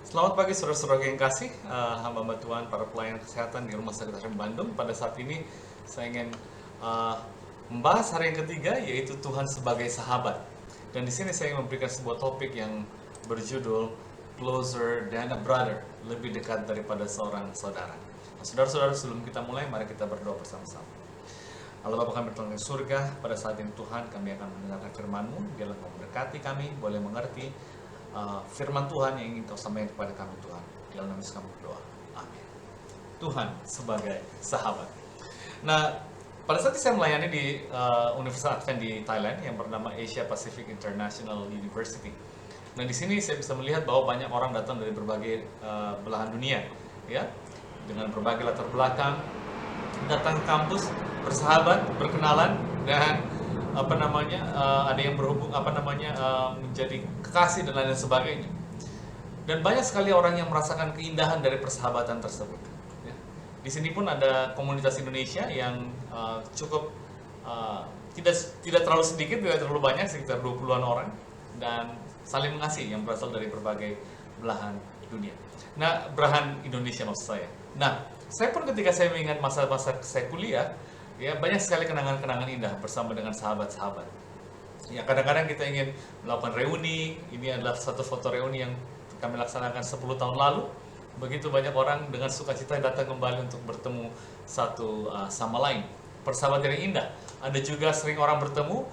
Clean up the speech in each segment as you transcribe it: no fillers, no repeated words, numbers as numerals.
Selamat pagi saudara-saudara yang kasih, hamba Tuhan, para pelayan kesehatan di Rumah Sakit Hasan Bandung. Pada saat ini saya ingin membahas hari yang ketiga, yaitu Tuhan sebagai sahabat. Dan di sini saya ingin memberikan sebuah topik yang berjudul Closer than a Brother, lebih dekat daripada seorang saudara. Nah, saudara-saudara, sebelum kita mulai, mari kita berdoa bersama-sama. Allah Bapa kami bertolong di surga, pada saat ini Tuhan kami akan mendengarkan firman-Mu, biarlah Kau memberkati kami, boleh mengerti firman Tuhan yang ingin Kau sampaikan kepada kami Tuhan. Di dalam nama Yesus kami berdoa. Amin. Tuhan sebagai sahabat. Nah, pada saat saya melayani di Universitas Advent di Thailand yang bernama Asia Pacific International University. Nah, di sini saya bisa melihat bahwa banyak orang datang dari berbagai belahan dunia, ya, dengan berbagai latar belakang, datang ke kampus, bersahabat, berkenalan, dan ada yang berhubung menjadi kekasih dan lain sebagainya. Dan banyak sekali orang yang merasakan keindahan dari persahabatan tersebut. Ya. Di sini pun ada komunitas Indonesia yang cukup tidak terlalu sedikit, tidak terlalu banyak, sekitar 20-an orang, dan saling mengasihi yang berasal dari berbagai belahan dunia. Nah, belahan Indonesia maksud saya. Nah, saya pun ketika saya mengingat masa-masa saya kuliah, ya banyak sekali kenangan-kenangan indah bersama dengan sahabat-sahabat. Ya kadang-kadang kita ingin melakukan reuni. Ini adalah satu foto reuni yang kami laksanakan 10 tahun lalu. Begitu banyak orang dengan sukacita datang kembali untuk bertemu satu sama lain. Persahabatan yang indah. Ada juga sering orang bertemu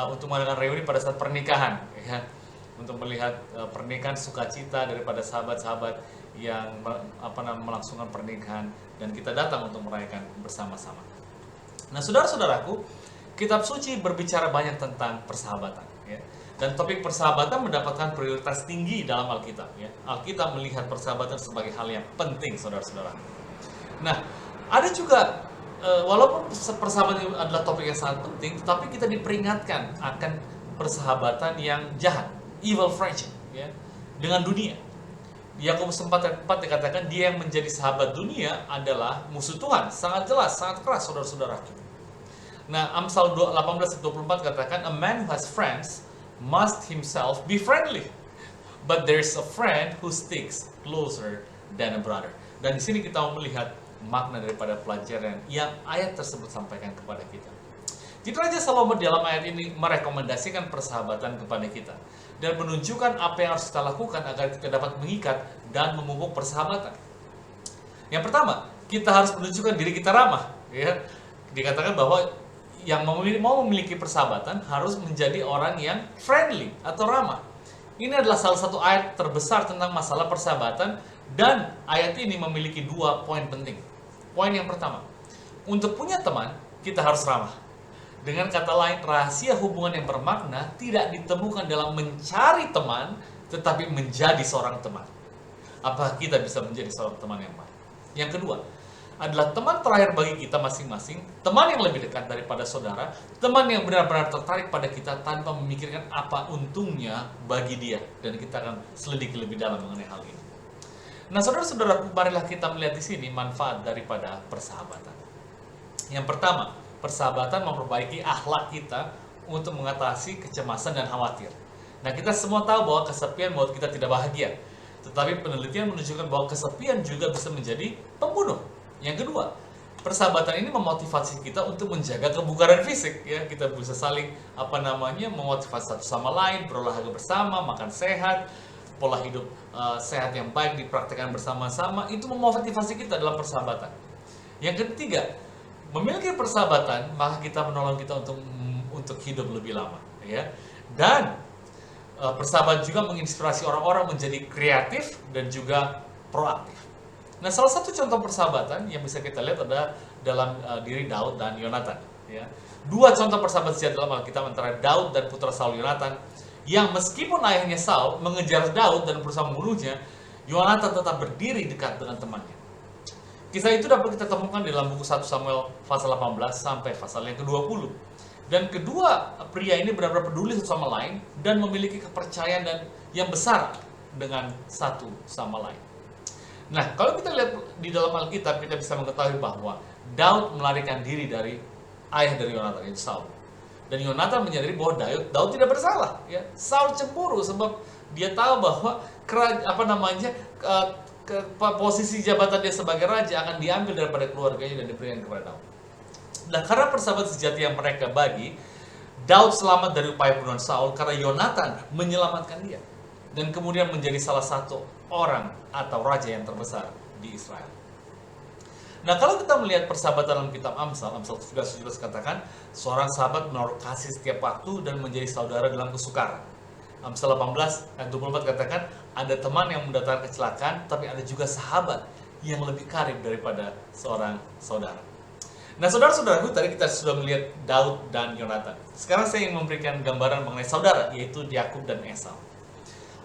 untuk mengadakan reuni pada saat pernikahan, ya, untuk melihat pernikahan sukacita daripada sahabat-sahabat yang melangsungkan pernikahan, dan kita datang untuk merayakan bersama-sama. Nah, saudara-saudaraku, kitab suci berbicara banyak tentang persahabatan, ya. Dan topik persahabatan mendapatkan prioritas tinggi dalam Alkitab, ya. Alkitab melihat persahabatan sebagai hal yang penting, saudara-saudara. Nah, ada juga walaupun persahabatan adalah topik yang sangat penting, tetapi kita diperingatkan akan persahabatan yang jahat, evil friendship, ya, dengan dunia. Yakobus 4:4 dikatakan dia yang menjadi sahabat dunia adalah musuh Tuhan. Sangat jelas, sangat keras, saudara-saudara. Nah, Amsal 18:24 katakan, a man who has friends must himself be friendly, but there's a friend who sticks closer than a brother. Dan di sini kita mau melihat makna daripada pelajaran yang ayat tersebut sampaikan kepada kita. Jadi Raja Salomo dalam ayat ini merekomendasikan persahabatan kepada kita dan menunjukkan apa yang harus kita lakukan agar kita dapat mengikat dan memupuk persahabatan. Yang pertama, kita harus menunjukkan diri kita ramah, ya. Dikatakan bahwa yang mau memiliki persahabatan harus menjadi orang yang friendly atau ramah. Ini adalah salah satu ayat terbesar tentang masalah persahabatan, dan ayat ini memiliki 2 poin penting. Poin yang pertama, untuk punya teman, kita harus ramah. Dengan kata lain, rahasia hubungan yang bermakna tidak ditemukan dalam mencari teman, tetapi menjadi seorang teman. Apakah kita bisa menjadi seorang teman yang baik? Yang kedua, adalah teman terakhir bagi kita masing-masing, teman yang lebih dekat daripada saudara, teman yang benar-benar tertarik pada kita tanpa memikirkan apa untungnya bagi dia. Dan kita akan selidiki lebih dalam mengenai hal ini. Nah, saudara-saudara, marilah kita melihat di sini manfaat daripada persahabatan. Yang pertama, persahabatan memperbaiki akhlak kita untuk mengatasi kecemasan dan khawatir. Nah, kita semua tahu bahwa kesepian membuat kita tidak bahagia. Tetapi penelitian menunjukkan bahwa kesepian juga bisa menjadi pembunuh. Yang kedua, persahabatan ini memotivasi kita untuk menjaga kebugaran fisik, ya. Kita bisa saling memotivasi satu sama lain, berolahraga bersama, makan sehat, pola hidup sehat yang baik dipraktikkan bersama-sama. Itu memotivasi kita dalam persahabatan. Yang ketiga, memiliki persahabatan maka kita menolong kita untuk hidup lebih lama, ya. Dan persahabatan juga menginspirasi orang-orang menjadi kreatif dan juga proaktif. Nah, salah satu contoh persahabatan yang bisa kita lihat adalah dalam diri Daud dan Yonatan, ya. 2 contoh persahabatan sejati dalam Alkitab antara Daud dan putra Saul, Yonatan, yang meskipun ayahnya Saul mengejar Daud dan berusaha membunuhnya, Yonatan tetap berdiri dekat dengan temannya. Kisah itu dapat kita temukan di dalam buku 1 Samuel pasal 18 sampai pasal yang ke-20. Dan kedua pria ini benar-benar peduli satu sama lain dan memiliki kepercayaan dan yang besar dengan satu sama lain. Nah, kalau kita lihat di dalam Alkitab, kita bisa mengetahui bahwa Daud melarikan diri dari ayah dari Yonatan, yaitu Saul. Dan Yonatan menyadari bahwa Daud tidak bersalah, ya. Saul cemburu sebab Dia tahu bahwa posisi jabatan dia sebagai raja akan diambil daripada keluarganya dan diberikan kepada Daud. Nah, karena persahabatan sejati yang mereka bagi, Daud selamat dari upaya pembunuhan Saul karena Yonatan menyelamatkan dia dan kemudian menjadi salah satu orang atau raja yang terbesar di Israel. Nah, kalau kita melihat persahabatan dalam kitab Amsal 17 katakan, seorang sahabat menaruh kasih setiap waktu dan menjadi saudara dalam kesukaran. Amsal 18 ayat 24 katakan, ada teman yang mendatangkan kecelakaan, tapi ada juga sahabat yang lebih karib daripada seorang saudara. Nah, saudara-saudaraku, tadi kita sudah melihat Daud dan Yonatan. Sekarang saya ingin memberikan gambaran mengenai saudara, yaitu Yakub dan Esau.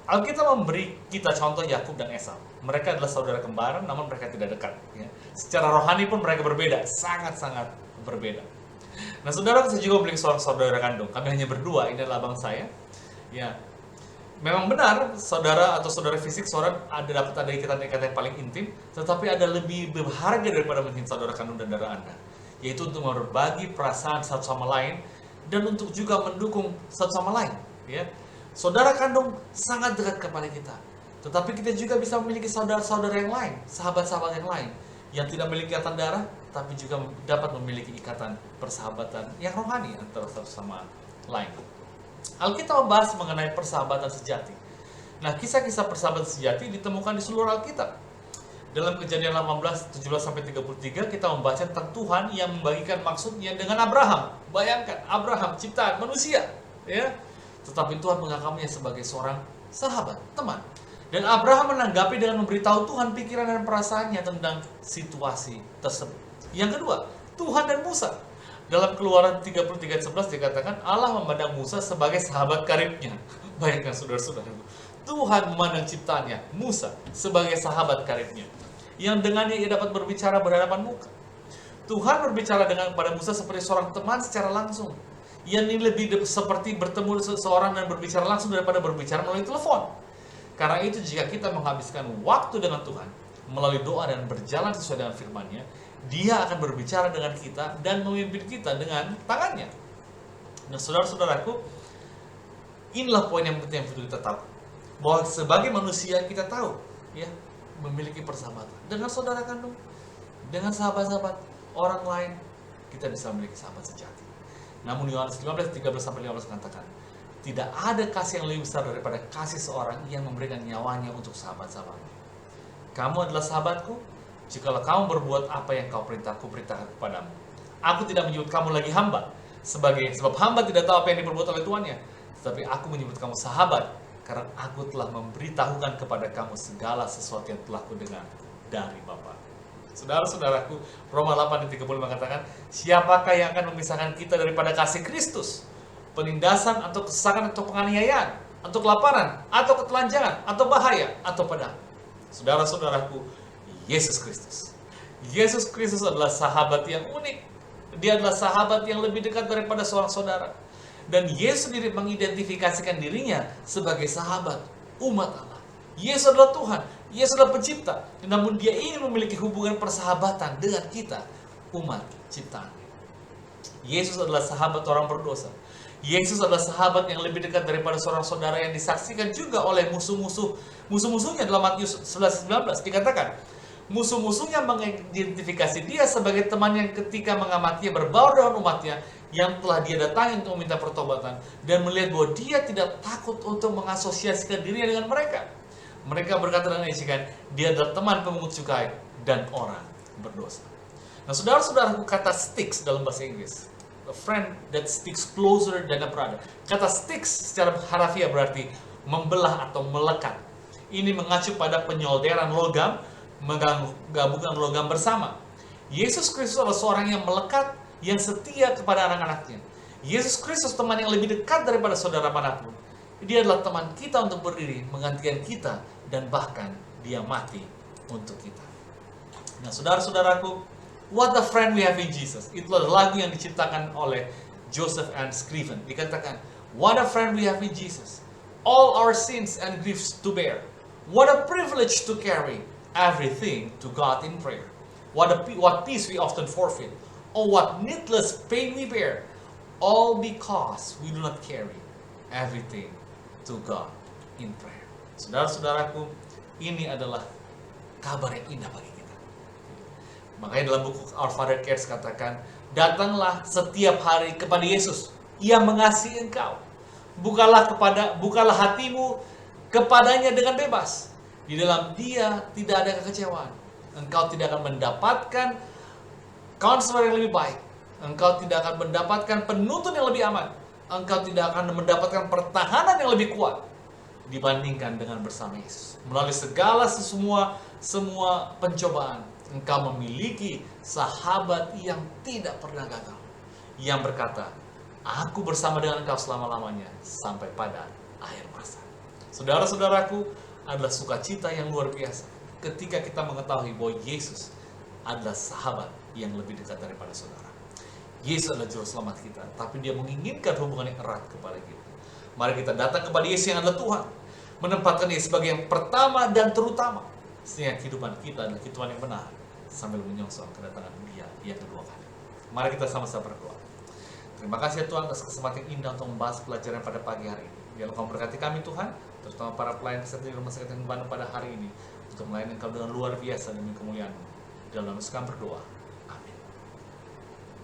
Alkitab memberi kita contoh Yakub dan Esau. Mereka adalah saudara kembar, namun mereka tidak dekat. Ya. Secara rohani pun mereka berbeda, sangat-sangat berbeda. Nah, saudara, saya juga memiliki seorang saudara kandung. Kami hanya berdua, ini adalah abang saya. Ya, memang benar, saudara atau saudara fisik seorang dapat ada ikatan yang paling intim, tetapi ada lebih berharga daripada mungkin saudara kandung dan darah Anda, yaitu untuk berbagi perasaan satu sama lain dan untuk juga mendukung satu sama lain. Ya, saudara kandung sangat dekat kepada kita, tetapi kita juga bisa memiliki saudara-saudara yang lain, sahabat-sahabat yang lain, yang tidak memiliki ikatan darah, tapi juga dapat memiliki ikatan persahabatan yang rohani antara satu sama lain. Alkitab membahas mengenai persahabatan sejati. Nah, kisah-kisah persahabatan sejati ditemukan di seluruh Alkitab. Dalam Kejadian 18, 17-33 kita membaca tentang Tuhan yang membagikan maksudnya dengan Abraham. Bayangkan, Abraham ciptaan manusia, ya. Tetapi Tuhan menganggapnya sebagai seorang sahabat, teman. Dan Abraham menanggapi dengan memberitahu Tuhan pikiran dan perasaannya tentang situasi tersebut. Yang kedua, Tuhan dan Musa. Dalam Keluaran 33:11 dikatakan Allah memandang Musa sebagai sahabat karibnya. Bayangkan saudara-saudara, Tuhan memandang ciptaannya, Musa, sebagai sahabat karibnya, yang dengannya ia dapat berbicara berhadapan muka. Tuhan berbicara kepada Musa seperti seorang teman secara langsung. Yang ini lebih seperti bertemu seseorang dan berbicara langsung daripada berbicara melalui telepon. Karena itu jika kita menghabiskan waktu dengan Tuhan melalui doa dan berjalan sesuai dengan firman-Nya, Dia akan berbicara dengan kita dan memimpin kita dengan tangannya. Nah, saudara-saudaraku, inilah poin yang penting yang perlu kita tahu. Bahwa sebagai manusia kita tahu, ya, memiliki persahabatan dengan saudara kandung, dengan sahabat-sahabat orang lain, kita bisa memiliki sahabat sejati. Namun Yohanes 15:13-15 mengatakan, tidak ada kasih yang lebih besar daripada kasih seorang yang memberikan nyawanya untuk sahabat-sahabatnya. Kamu adalah sahabatku jikalau kamu berbuat apa yang kau perintahkan kepadamu. Aku tidak menyebut kamu lagi hamba, sebab hamba tidak tahu apa yang diperbuat oleh tuannya. Tetapi aku menyebut kamu sahabat, karena aku telah memberitahukan kepada kamu segala sesuatu yang telah kudengar dari Bapa. Saudara-saudaraku, Roma 8:30 mengatakan, siapakah yang akan memisahkan kita daripada kasih Kristus? Penindasan atau kesesakan atau penganiayaan, atau kelaparan, atau ketelanjangan, atau bahaya, atau pedang. Saudara-saudaraku, Yesus Kristus. Yesus Kristus adalah sahabat yang unik. Dia adalah sahabat yang lebih dekat daripada seorang saudara. Dan Yesus sendiri mengidentifikasikan dirinya sebagai sahabat umat Allah. Yesus adalah Tuhan. Yesus adalah pencipta. Namun dia ingin memiliki hubungan persahabatan dengan kita, umat ciptaan. Yesus adalah sahabat orang berdosa. Yesus adalah sahabat yang lebih dekat daripada seorang saudara yang disaksikan juga oleh musuh-musuhnya. Dalam Matius 11:19 dikatakan, musuh-musuhnya mengidentifikasi dia sebagai teman yang ketika mengamatinya berbaur dengan umatnya yang telah dia datangi untuk meminta pertobatan, dan melihat bahwa dia tidak takut untuk mengasosiasikan dirinya dengan mereka. Mereka berkata dengan ejekan, dia adalah teman pemungut cukai dan orang berdosa. Nah, saudara-saudaraku, kata sticks dalam bahasa Inggris, a friend that sticks closer than a brother. Kata sticks secara harafiah berarti membelah atau melekat. Ini mengacu pada penyolderan logam, menggabungkan logam bersama. Yesus Kristus adalah seorang yang melekat, yang setia kepada anak-anaknya. Yesus Kristus teman yang lebih dekat daripada saudara manapun. Dia adalah teman kita untuk berdiri, menggantikan kita, dan bahkan dia mati untuk kita. Nah, saudara-saudaraku, what a friend we have in Jesus. Itulah lagu yang diciptakan oleh Joseph and Scriven. Dikatakan, what a friend we have in Jesus. All our sins and griefs to bear. What a privilege to carry everything to God in prayer. What peace we often forfeit. Oh, what needless pain we bear. All because we do not carry everything to God in prayer. Saudara-saudaraku, ini adalah kabar yang indah bagi kita. Makanya dalam buku Our Father Cares katakan, datanglah setiap hari kepada Yesus. Ia mengasihi engkau. Bukalah hatimu kepadanya dengan bebas. Di dalam Dia tidak ada kekecewaan. Engkau tidak akan mendapatkan konselor yang lebih baik. Engkau tidak akan mendapatkan penuntun yang lebih aman. Engkau tidak akan mendapatkan pertahanan yang lebih kuat dibandingkan dengan bersama Yesus. Melalui segala semua pencobaan, engkau memiliki sahabat yang tidak pernah gagal, yang berkata, aku bersama dengan engkau selama-lamanya sampai pada akhir masa. Saudara-saudaraku, adalah sukacita yang luar biasa ketika kita mengetahui bahwa Yesus adalah sahabat yang lebih dekat daripada saudara. Yesus adalah juru selamat kita, tapi Dia menginginkan hubungan yang erat kepada kita. Mari kita datang kepada Yesus yang adalah Tuhan, menempatkan Dia sebagai yang pertama dan terutama, sehingga kehidupan kita adalah kehidupan yang benar, sambil menyongsong kedatangan Dia yang kedua kali. Mari kita sama-sama berdoa. Terima kasih Tuhan atas kesempatan yang indah untuk membahas pelajaran pada pagi hari ini. Biarlah Kau berkati kami Tuhan, terutama para pelayan kesehatan di Rumah Sakit Bandung pada hari ini, untuk melayani Engkau dengan luar biasa demi kemuliaan-Mu. Dalam Yesus kami berdoa.